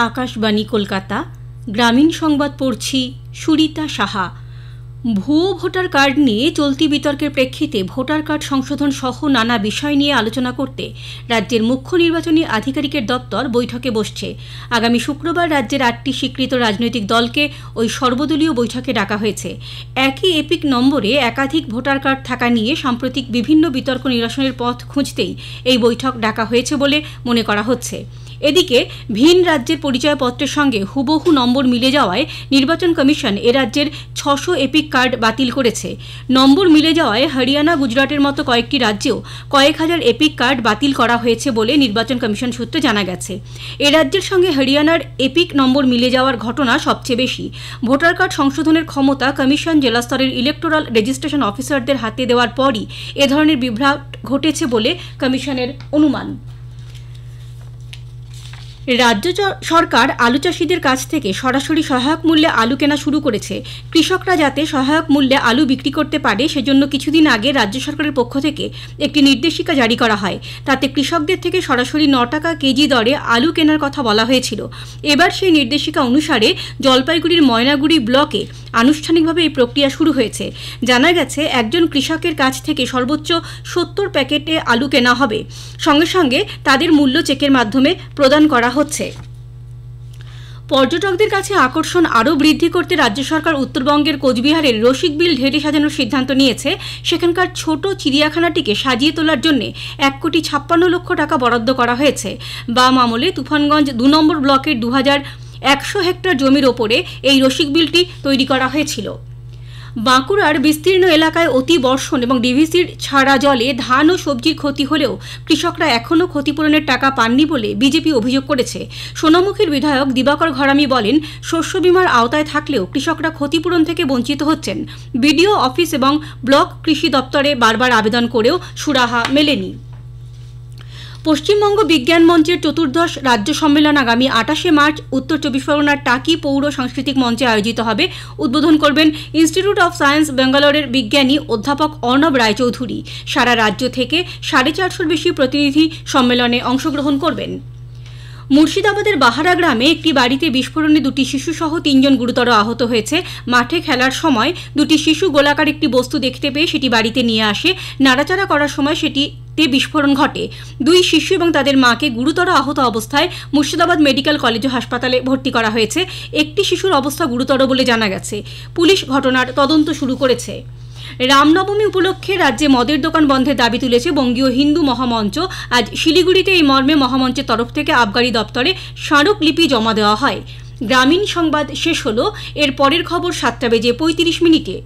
আকাশবাণী কলকাতা গ্রামীণ সংবাদ পড়ছি সুরিতা সাহা। ভুয়ো ভোটার কার্ড নিয়ে চলতি বিতর্কের প্রেক্ষিতে ভোটার কার্ড সংশোধন সহ নানা বিষয় নিয়ে আলোচনা করতে রাজ্যের মুখ্য নির্বাচনী আধিকারিকের দপ্তর বৈঠকে বসছে। আগামী শুক্রবার রাজ্যের 8টি স্বীকৃত রাজনৈতিক দলকে ওই সর্বদলীয় বৈঠকে ডাকা হয়েছে। একই এপিক নম্বরে একাধিক ভোটার কার্ড থাকা নিয়ে সাম্প্রতিক বিভিন্ন বিতর্ক নিরসনের পথ খুঁজতেই এই বৈঠক ডাকা হয়েছে বলে মনে করা হচ্ছে। এদিকে ভিন রাজ্যের পরিচয়পত্রের সঙ্গে হুবহু নম্বর মিলে যাওয়ায় নির্বাচন কমিশন এ রাজ্যের 600 এপিক কার্ড বাতিল করেছে। নম্বর মিলে যাওয়ায় হরিয়ানা, গুজরাটের মতো কয়েকটি রাজ্যেও কয়েক হাজার এপিক কার্ড বাতিল করা হয়েছে বলে নির্বাচন কমিশন সূত্রে জানা গেছে। এ রাজ্যের সঙ্গে হরিয়ানার এপিক নম্বর মিলে যাওয়ার ঘটনা সবচেয়ে বেশি। ভোটার কার্ড সংশোধনের ক্ষমতা কমিশন জেলা স্তরের ইলেকটোরাল রেজিস্ট্রেশন অফিসারদের হাতে দেওয়ার পরই এ ধরনের বিভ্রাট ঘটেছে বলে কমিশনের অনুমান। রাজ্য সরকার আলু চাষিদের কাছ থেকে সরাসরি সহায়ক মূল্যে আলু কেনা শুরু করেছে। কৃষকরা যাতে সহায়ক মূল্যে আলু বিক্রি করতে পারে সেজন্য কিছুদিন আগে রাজ্য সরকারের পক্ষ থেকে একটি নির্দেশিকা জারি করা হয়। তাতে কৃষকদের থেকে সরাসরি 9 টাকা কেজি দরে আলু কেনার কথা বলা হয়েছিল। এবার সেই নির্দেশিকা অনুসারে জলপাইগুড়ির ময়নাগুড়ি ব্লকে আনুষ্ঠানিকভাবে এই প্রক্রিয়া শুরু হয়েছে। জানা গেছে একজন কৃষকের কাছ থেকে সর্বোচ্চ 70 প্যাকেটে আলু কেনা হবে। সঙ্গে সঙ্গে তাদের মূল্য চেকের মাধ্যমে প্রদান করা হচ্ছে। পর্যটকদের কাছে আকর্ষণ আরও বৃদ্ধি করতে রাজ্য সরকার উত্তরবঙ্গের কোচবিহারের রসিকবিল ঢেলে সাজানোর সিদ্ধান্ত নিয়েছে। সেখানকার ছোট চিড়িয়াখানাটিকে সাজিয়ে তোলার জন্য 1,56,00,000 টাকা বরাদ্দ করা হয়েছে। বাম আমলে তুফানগঞ্জ 2 নম্বর ব্লকের 2100 হেক্টর জমির ওপরে এই রসিকবিলটি তৈরি করা হয়েছিল। বাঁকুড়ার বিস্তীর্ণ এলাকায় অতি বর্ষণ এবং ডিভিসির ছাড়া জলে ধান ও সবজির ক্ষতি হলেও কৃষকরা এখনও ক্ষতিপূরণের টাকা পাননি বলে বিজেপি অভিযোগ করেছে। সোনামুখীর বিধায়ক দিবাকর ঘরামি বলেন, শস্য বিমার আওতায় থাকলেও কৃষকরা ক্ষতিপূরণ থেকে বঞ্চিত হচ্ছেন। বিডিও অফিস এবং ব্লক কৃষি দপ্তরে বারবার আবেদন করেও সুরাহা মেলেনি। পশ্চিমবঙ্গ বিজ্ঞান মঞ্চের চতুর্দশ রাজ্য সম্মেলন আগামী 28শে মার্চ উত্তর 24 পরগনার টাকি পৌর সাংস্কৃতিক মঞ্চে আয়োজিত হবে। উদ্বোধন করবেন ইনস্টিটিউট অফ সায়েন্স ব্যাঙ্গালোরের বিজ্ঞানী অধ্যাপক অর্ণব রায়চৌধুরী। সারা রাজ্য থেকে 450-র বেশি প্রতিনিধি সম্মেলনে অংশগ্রহণ করবেন। মুর্শিদাবাদের বাহারা গ্রামে একটি বাড়িতে বিস্ফোরণে 2টি শিশুসহ 3 জন গুরুতর আহত হয়েছে। মাঠে খেলার সময় 2টি শিশু গোলাকার একটি বস্তু দেখতে পেয়ে সেটি বাড়িতে নিয়ে আসে। নাড়াচাড়া করার সময় সেটিতে বিস্ফোরণ ঘটে। 2 শিশু এবং তাদের মাকে গুরুতর আহত অবস্থায় মুর্শিদাবাদ মেডিকেল কলেজ ও হাসপাতালে ভর্তি করা হয়েছে। একটি শিশুর অবস্থা গুরুতর বলে জানা গেছে। পুলিশ ঘটনার তদন্ত শুরু করেছে। রামনবমী উপলক্ষে রাজ্যে মদের দোকান বন্ধের দাবি তুলেছে বঙ্গীয় হিন্দু মহামঞ্চ। আজ শিলিগুড়িতে এই মর্মে মহামঞ্চের তরফ থেকে আবগারি দপ্তরে স্মারকলিপি জমা দেওয়া হয়। গ্রামীণ সংবাদ শেষ হলো। এর পরের খবর 7টা বেজে 35 মিনিটে।